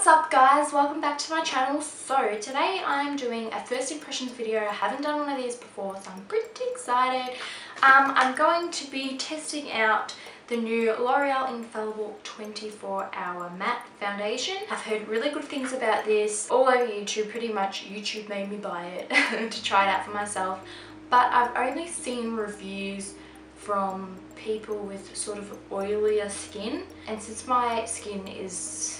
What's up guys, welcome back to my channel. So today I'm doing a first impressions video. I haven't done one of these before, so I'm pretty excited. I'm going to be testing out the new L'Oréal Infallible 24-hour matte foundation. I've heard really good things about this all over YouTube. Pretty much YouTube made me buy it to try it out for myself, but I've only seen reviews from people with sort of oilier skin, and since my skin is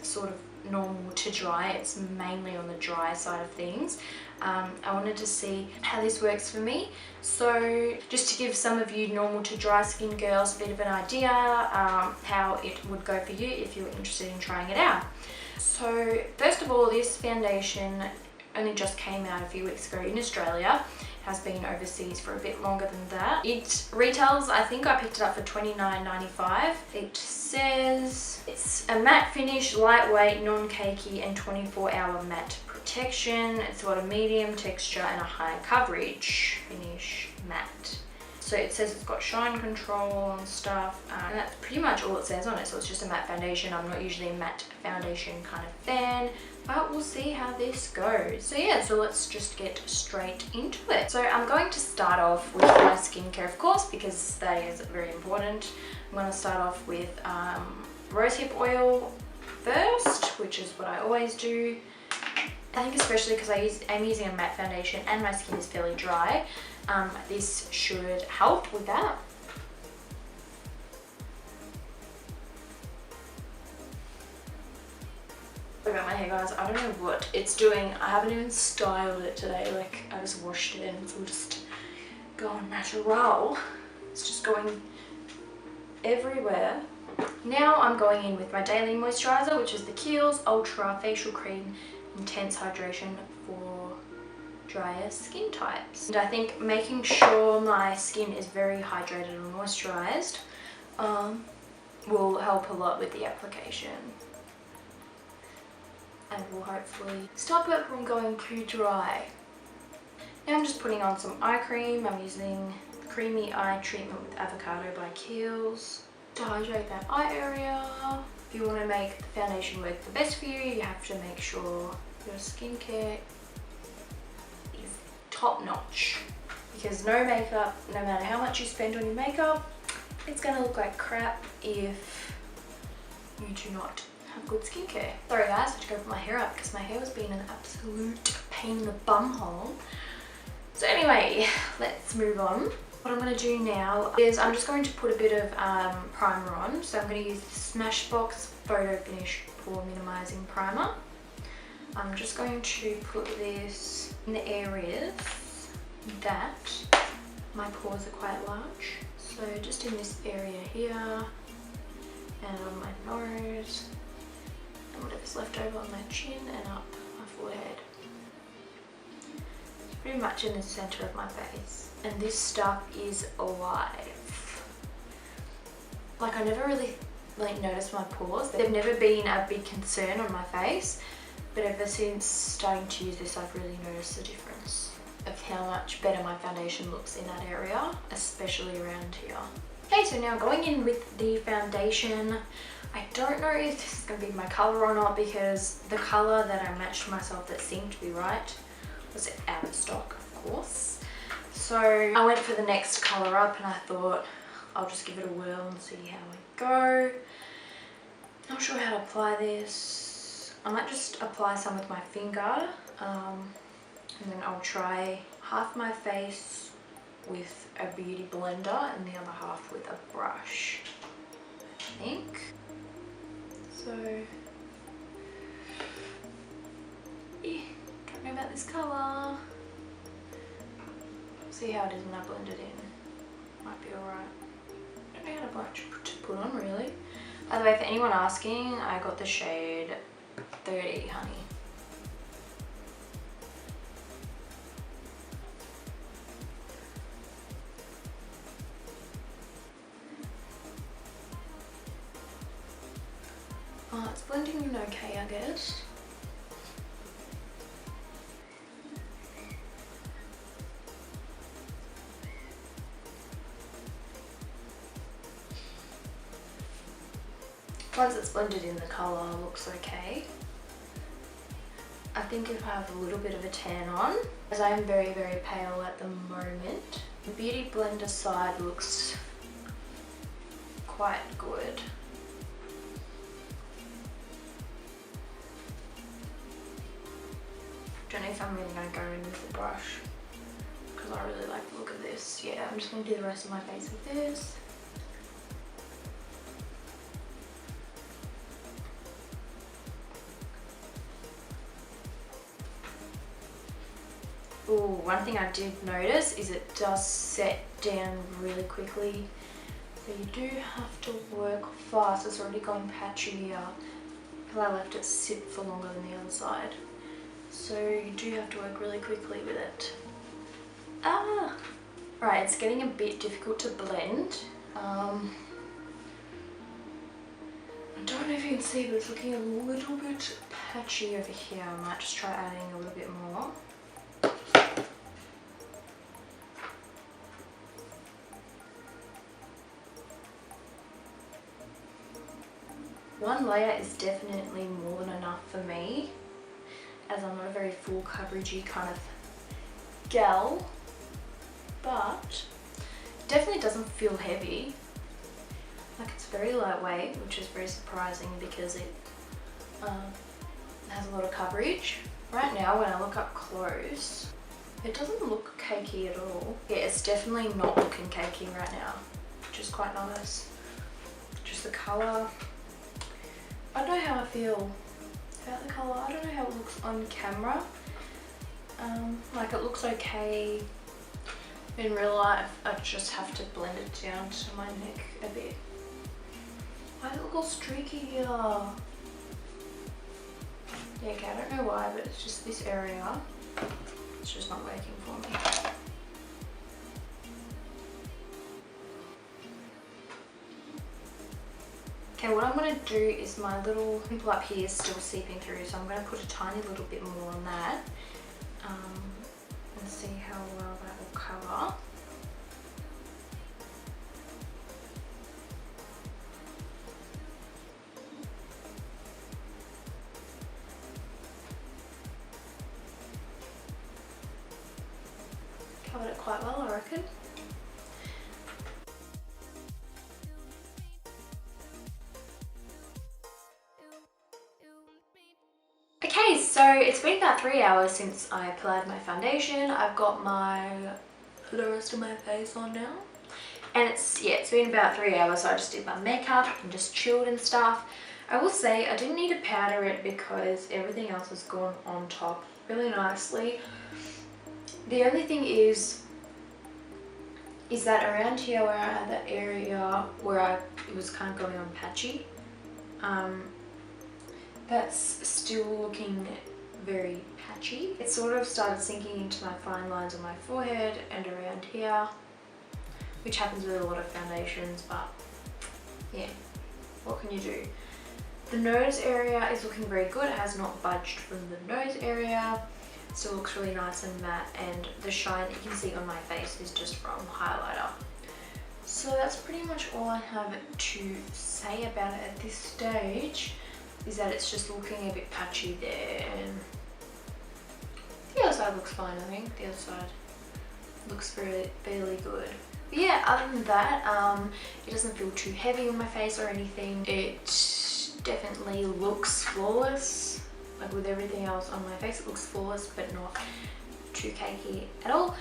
sort of normal to dry, it's mainly on the dry side of things, I wanted to see how this works for me. So just to give some of you normal to dry skin girls a bit of an idea how it would go for you if you're interested in trying it out. So first of all, this foundation only just came out a few weeks ago in Australia. Has been overseas for a bit longer than that. It retails, I think I picked it up for $29.95. It says it's a matte finish, lightweight, non-cakey and 24-hour matte protection. It's got a medium texture and a high coverage finish matte. So it says it's got shine control and stuff, and that's pretty much all it says on it. So it's just a matte foundation. I'm not usually a matte foundation kind of fan, but we'll see how this goes. So yeah, so let's just get straight into it. So I'm going to start off with my skincare, of course, because that is very important. I'm going to start off with rosehip oil first, which is what I always do. I think especially because I'm using a matte foundation and my skin is fairly dry, this should help with that. Look at my hair, guys. I don't know what it's doing. I haven't even styled it today. Like, I just washed it and so just going natural. It's just going everywhere. Now I'm going in with my daily moisturizer, which is the Kiehl's Ultra Facial Cream Intense Hydration for drier skin types. And I think making sure my skin is very hydrated and moisturized will help a lot with the application, and will hopefully stop it from going too dry. Now I'm just putting on some eye cream. I'm using Creamy Eye Treatment with Avocado by Kiehl's to hydrate that eye area. If you want to make the foundation work the best for you, you have to make sure your skincare is top notch, because no makeup, no matter how much you spend on your makeup, it's gonna look like crap if you do not have good skincare. Sorry guys, I had to go put my hair up because my hair was being an absolute pain in the bum hole. So anyway, let's move on. What I'm going to do now is I'm just going to put a bit of primer on. So I'm going to use the Smashbox Photo Finish Pore Minimizing Primer. I'm just going to put this in the areas that my pores are quite large. So just in this area here, and on my nose, and whatever's left over on my chin and up my forehead. Pretty much in the center of my face. And this stuff is alive. Like, I never really noticed my pores. They've never been a big concern on my face, but ever since starting to use this, I've really noticed the difference of how much better my foundation looks in that area, especially around here. Okay, so now going in with the foundation. I don't know if this is going to be my colour or not, because the colour that I matched to myself that seemed to be right was out of stock, of course. So I went for the next colour up and I thought I'll just give it a whirl and see how we go. Not sure how to apply this. I might just apply some with my finger, and then I'll try half my face with a beauty blender and the other half with a brush, I think. So, yeah, don't know about this colour. See how it is when I blend it in. Might be alright. Don't know how to brush to put on really. By the way, for anyone asking, I got the shade 30 Honey. It's blending in okay, I guess. Once it's blended in, the colour looks okay. think if I have a little bit of a tan on, as I am very, very pale at the moment. The Beauty Blender side looks quite good. Don't know if I'm really going to go in with the brush because I really like the look of this. Yeah, I'm just going to do the rest of my face with this. Ooh, one thing I did notice is it does set down really quickly. So you do have to work fast. It's already gone patchy here because I left it sit for longer than the other side. So you do have to work really quickly with it. Right, it's getting a bit difficult to blend. I don't know if you can see, but it's looking a little bit patchy over here. I might just try adding a little bit more. One layer is definitely more than enough for me, as I'm not a very full coveragey kind of gal, but it definitely doesn't feel heavy. Like, it's very lightweight, which is very surprising because it has a lot of coverage. Right now, when I look up close, it doesn't look cakey at all. Yeah, it's definitely not looking cakey right now, which is quite nice. Just the colour. I don't know how I feel about the colour. I don't know how it looks on camera. Like, it looks okay. In real life, I just have to blend it down to my neck a bit. Why does it look all streaky here? Yeah, okay, I don't know why, but it's just this area. It's just not working for me. Okay, what I'm going to do is my little pimple up here is still seeping through, so I'm going to put a tiny little bit more on that and see how well that will cover. Covered it quite well, I reckon. Okay, so it's been about 3 hours since I applied my foundation. I've got the rest of my face on now. And it's been about 3 hours, so I just did my makeup and just chilled and stuff. I will say I didn't need to powder it because everything else has gone on top really nicely. The only thing is that around here where I had that area where it was kind of going on patchy, that's still looking very patchy. It sort of started sinking into my fine lines on my forehead and around here, which happens with a lot of foundations, but yeah, what can you do? The nose area is looking very good. It has not budged from the nose area. It still looks really nice and matte, and the shine that you can see on my face is just from highlighter. So that's pretty much all I have to say about it at this stage, is that it's just looking a bit patchy there, and the other side looks fine. I think the other side looks fairly good. But yeah, other than that, it doesn't feel too heavy on my face or anything. It definitely looks flawless. Like with everything else on my face, it looks flawless, but not too cakey at all.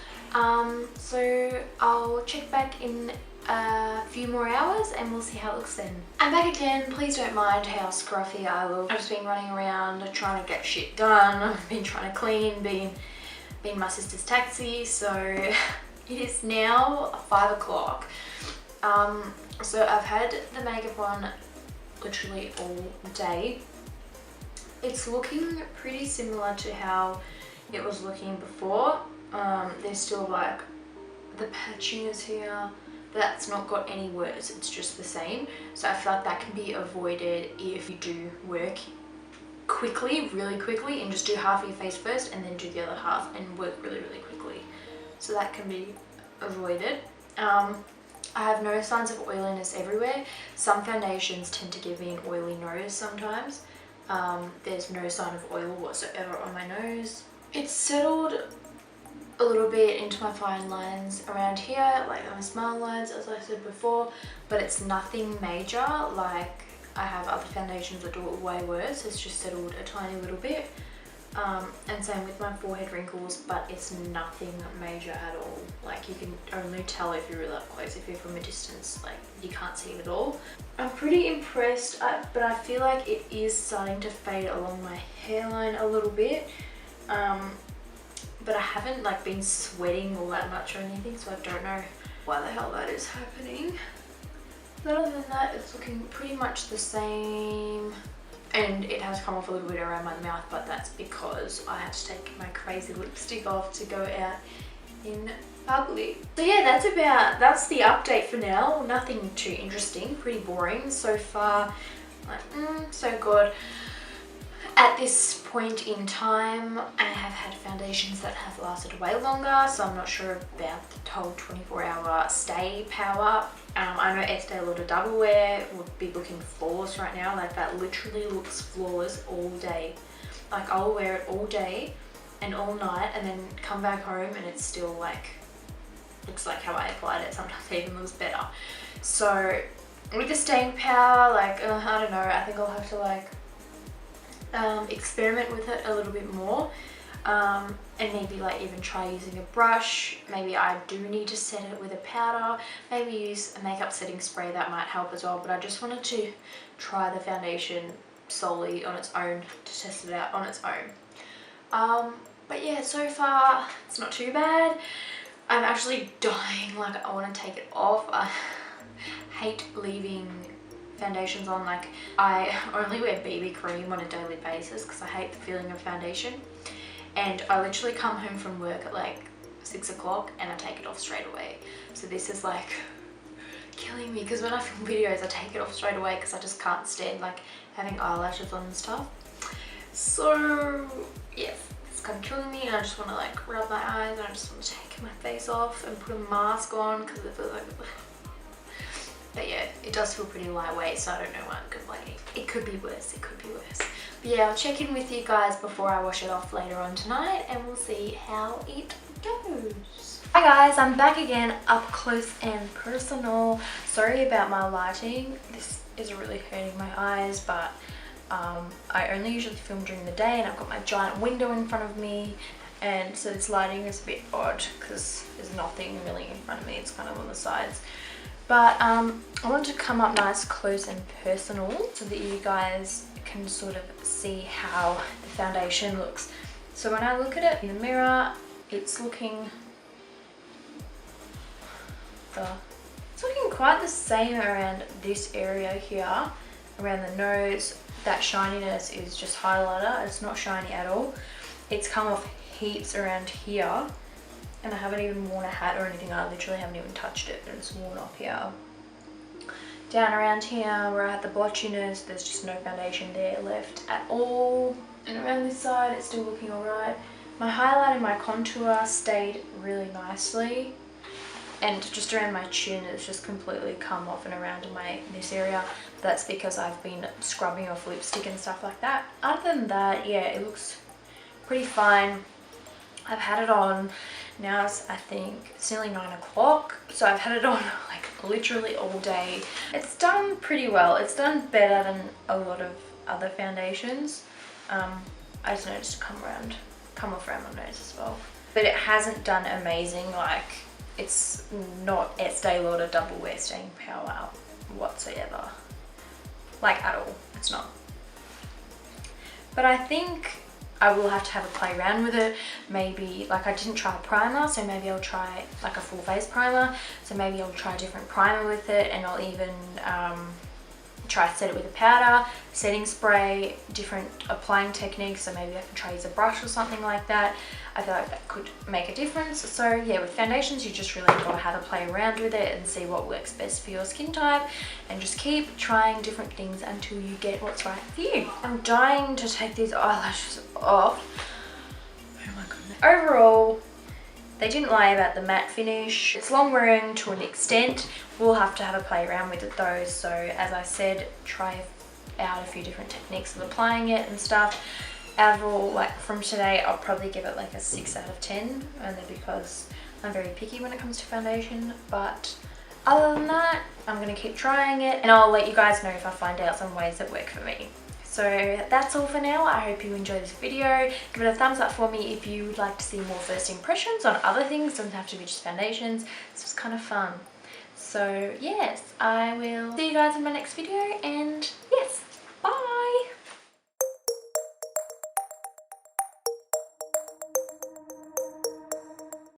So I'll check back in a few more hours and we'll see how it looks then. I'm back again. Please don't mind how scruffy I look. I've just been running around trying to get shit done. I've been trying to clean, being my sister's taxi. So it is now 5 o'clock. So I've had the makeup on literally all day. It's looking pretty similar to how it was looking before. There's still like the patchiness here. That's not got any worse, it's just the same. So I feel like that can be avoided if you do work quickly, really quickly, and just do half of your face first and then do the other half and work really, really quickly. So that can be avoided. I have no signs of oiliness everywhere. Some foundations tend to give me an oily nose sometimes. There's no sign of oil whatsoever on my nose. It's settled a little bit into my fine lines around here, like my smile lines, as I said before, but it's nothing major. Like I have other foundations that do it way worse. It's just settled a tiny little bit. And same with my forehead wrinkles, but it's nothing major at all. Like you can only tell if you're really up close. If you're from a distance, like you can't see it at all. I'm pretty impressed, but I feel like it is starting to fade along my hairline a little bit. But I haven't like been sweating all that much or anything, so I don't know why the hell that is happening. But other than that, it's looking pretty much the same. And it has come off a little bit around my mouth, but that's because I had to take my crazy lipstick off to go out in public. So yeah, that's the update for now. Nothing too interesting, pretty boring so far. Like, so good. At this point in time, I have had foundations that have lasted way longer, so I'm not sure about the whole 24-hour stay power. I know Estee Lauder Double Wear would be looking flawless right now. Like that literally looks flawless all day. Like I'll wear it all day and all night and then come back home and it's still like, looks like how I applied it. Sometimes it even looks better. So with the staying power, like I don't know, I think I'll have to like experiment with it a little bit more, and maybe like even try using a brush. Maybe I do need to set it with a powder, maybe use a makeup setting spray, that might help as well. But I just wanted to try the foundation solely on its own, to test it out on its own. But yeah, so far it's not too bad. I'm actually dying, like I want to take it off. I hate leaving foundations on. Like I only wear BB cream on a daily basis because I hate the feeling of foundation, and I literally come home from work at like 6 o'clock and I take it off straight away. So this is like killing me, because when I film videos I take it off straight away because I just can't stand like having eyelashes on and stuff. So yeah, it's kind of killing me, and I just want to like rub my eyes and I just want to take my face off and put a mask on because it feels like but yeah, it does feel pretty lightweight, so I don't know why I'm complaining. It could be worse, it could be worse. But yeah, I'll check in with you guys before I wash it off later on tonight and we'll see how it goes. Hi guys, I'm back again, up close and personal. Sorry about my lighting. This is really hurting my eyes, but I only usually film during the day and I've got my giant window in front of me, and so this lighting is a bit odd because there's nothing really in front of me, it's kind of on the sides. But I want to come up nice, close and personal so that you guys can sort of see how the foundation looks. So when I look at it in the mirror, it's looking quite the same around this area here, around the nose. That shininess is just highlighter, it's not shiny at all. It's come off heaps around here. And I haven't even worn a hat or anything. I literally haven't even touched it, and it's worn off here. Down around here where I had the blotchiness, there's just no foundation there left at all. And around this side, it's still looking alright. My highlight and my contour stayed really nicely. And just around my chin, it's just completely come off and around this area. That's because I've been scrubbing off lipstick and stuff like that. Other than that, yeah, it looks pretty fine. I've had it on. Now I think it's nearly 9 o'clock, so I've had it on like literally all day. It's done pretty well. It's done better than a lot of other foundations. I just noticed to come off around my nose as well. But it hasn't done amazing. Like it's not Estee Lauder Double Wear Staying Power whatsoever. Like at all. It's not. But I think I will have to have a play around with it. Maybe, like I didn't try a primer, so maybe I'll try like a full face primer. So maybe I'll try a different primer with it, and I'll even try to set it with a powder, setting spray, different applying techniques. So maybe I can try use a brush or something like that. I feel like that could make a difference. So yeah, with foundations, you just really got to have a play around with it and see what works best for your skin type, and just keep trying different things until you get what's right for you. I'm dying to take these eyelashes off. Oh my goodness. Overall, they didn't lie about the matte finish. It's long wearing to an extent. We'll have to have a play around with it though. So as I said, try out a few different techniques of applying it and stuff. Overall, like from today, I'll probably give it like a 6 out of 10, only because I'm very picky when it comes to foundation. But other than that, I'm going to keep trying it, and I'll let you guys know if I find out some ways that work for me. So that's all for now. I hope you enjoyed this video. Give it a thumbs up for me if you would like to see more first impressions on other things. Doesn't have to be just foundations. It's just kind of fun. So yes, I will see you guys in my next video, and yes,